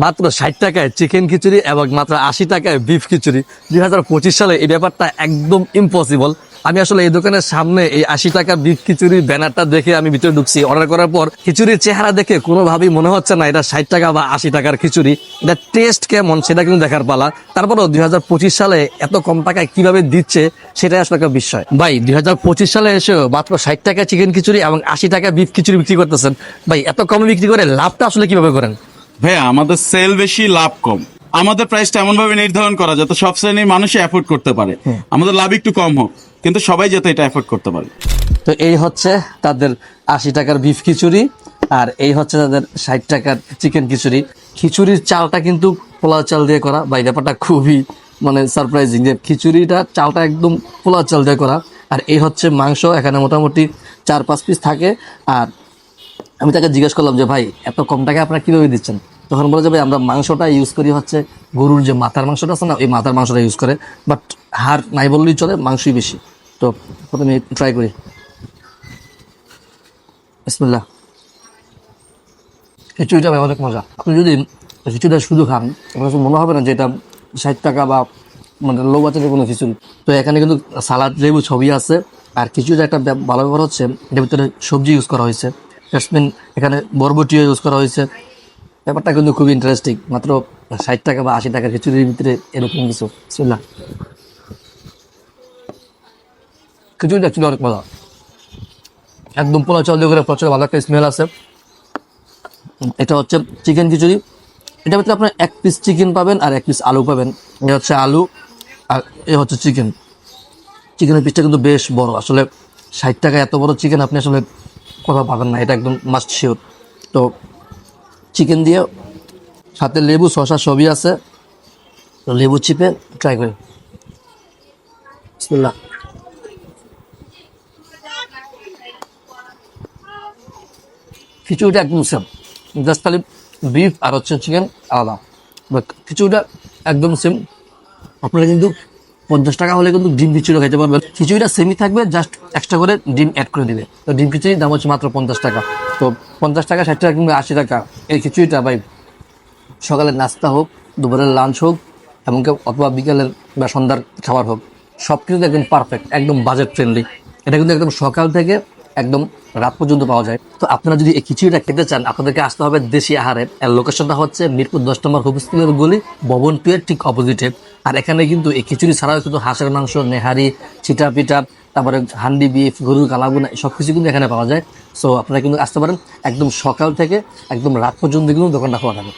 মাত্র 60 টাকায় চিকেন খিচুড়ি এবং মাত্র 80 টাকায় বিফ খিচুড়ি। 2025 সালে এই ব্যাপারটা একদম ইম্পসিবল। আমি আসলে এই দোকানের সামনে এই 80 টাকা বিফ খিচুড়ি ব্যানারটা দেখে আমি ভিতরে ঢুকছি। অর্ডার করার পর খিচুড়ির চেহারা দেখে কোনোভাবেই মনে হচ্ছে না এটা 60 টাকা বা 80 টাকার খিচুড়ি। এটা টেস্ট কেমন সেটা কিন্তু দেখার পালা। তারপরেও 2025 সালে এত কম টাকায় কিভাবে দিচ্ছে সেটাই আসলে একটা বিষয়। ভাই 2025 সালে এসে মাত্র 60 টাকা চিকেন খিচুড়ি এবং 80 টাকা বিফ খিচুড়ি বিক্রি করতেছেন। ভাই এত কমে বিক্রি করে লাভটা আসলে কিভাবে করেন? ভাইয়া আমাদের সেল বেশি লাভ কম। আমাদের প্রাইসটা এমন ভাবে নির্ধারণ করা যাতে সব শ্রেণীর মানুষই অ্যাফোর্ড করতে পারে। আমাদের লাভ একটু কম হোক কিন্তু সবাই যাতে এটা অ্যাফোর্ড করতে পারে। তো এই হচ্ছে তাদের 80 টাকার বিফ খিচুড়ি আর এই হচ্ছে তাদের 60 টাকার চিকেন খিচুড়ি। খিচুড়ির চালটা কিন্তু পোলাও চাল দিয়ে করা। ভাই ব্যাপারটা খুবই সারপ্রাইজিং যে খিচুড়িটা চালটা একদম পোলাও চাল দিয়ে করা। আর এই হচ্ছে মাংস, এখানে মোটামুটি 4-5 পিস থাকে। আর আমি তাকে জিজ্ঞেস করলাম যে ভাই এত কম টাকায় আপনারা কীভাবে দিচ্ছেন? তখন বলে যে ভাই আমরা মাংসটা ইউজ করি হচ্ছে গরুর যে মাথার মাংসটা আছে না, ওই মাথার মাংসটা ইউজ করে, বাট হাড় নাই বললেই চলে, মাংসই বেশি। তো প্রথমে ট্রাই করি। বিসমিল্লাহ। খিচুড়িটা ভাই অনেক মজা। আপনি যদি খিচুড়িটা শুধু খান আপনার কাছে মনে হবে না যে এটা 60 টাকা বা লো বাজেটের কোনো খিচুড়ি। তো এখানে কিন্তু সালাদ, লেবু ছবি আছে। আর খিচুড়িটা একটা ভালো ব্যাপার হচ্ছে এটার ভিতরে সবজি ইউজ করা হয়েছে। জাসমিন, এখানে বরবটিও ইউজ করা হয়েছে। ব্যাপারটা কিন্তু খুবই ইন্টারেস্টিং। মাত্র 60 টাকা বা 80 টাকার খিচুড়ির ভিতরে এরকম কিছু। বিসমিল্লাহ। খিচুড়িটা অ্যাকচুয়ালি অনেক মজা, একদম পোলা চাল দিয়ে করে প্রচুর ভালো একটা স্মেল আছে। এটা হচ্ছে চিকেন খিচুড়ি। এটার ভিতরে আপনার 1 পিস চিকেন পাবেন আর 1 পিস আলু পাবেন। এ হচ্ছে আলু আর এ হচ্ছে চিকেন। চিকেনের পিসটা কিন্তু বেশ বড়। আসলে 60 টাকা এত বড় চিকেন আপনি আসলে কোথাও পাবেন না, এটা একদম মাস্ট শিওর। তো চিকেন দিয়ে সাথে লেবু, শসা সবই আছে। তো লেবু চিপে ট্রাই করি। বিসমিল্লাহ। খিচুড়িটা একদম সেম, জাস্ট খালি বিফ আর হচ্ছে চিকেন আলাদা, বাট খিচুড়িটা একদম সেম। আপনারা কিন্তু 50 টাকা হলে কিন্তু ডিম খিচুড়ি খেতে পারবেন। খিচুড়িটা সেমই থাকবে, জাস্ট এক্সট্রা করে ডিম অ্যাড করে দিবে। তো ডিম খিচুড়ির দাম হচ্ছে মাত্র 50 টাকা। তো 50 টাকা, 60 টাকা কিংবা 80 টাকা এই খিচুড়িটা ভাই সকালের নাস্তা হোক, দুপুরের লাঞ্চ হোক, এমনকি অথবা বিকেলের বা সন্ধ্যার খাবার হোক, সব কিছু একদম পারফেক্ট, একদম বাজেট ফ্রেন্ডলি। এটা কিন্তু একদম সকাল থেকে একদম রাত পর্যন্ত পাওয়া যায়। তো আপনারা যদি এই খিচুড়িটা খেতে চান আপনাদেরকে আসতে হবে দেশি আহারে। এর লোকেশনটা হচ্ছে মিরপুর 10 নম্বর হুব স্কুলের গলি, ভবন 2 এর ঠিক অপোজিটে। আর এখানে কিন্তু এই খিচুড়ি ছাড়াও কিন্তু হাঁসের মাংস, নেহারি, চিটা পিঠা, তারপরে হান্ডি বিফ, গরুর কালাগুনা, সব কিছু কিন্তু এখানে পাওয়া যায়। সো আপনারা কিন্তু আসতে পারেন। একদম সকাল থেকে একদম রাত পর্যন্ত কিন্তু দোকানটা খোলা থাকে।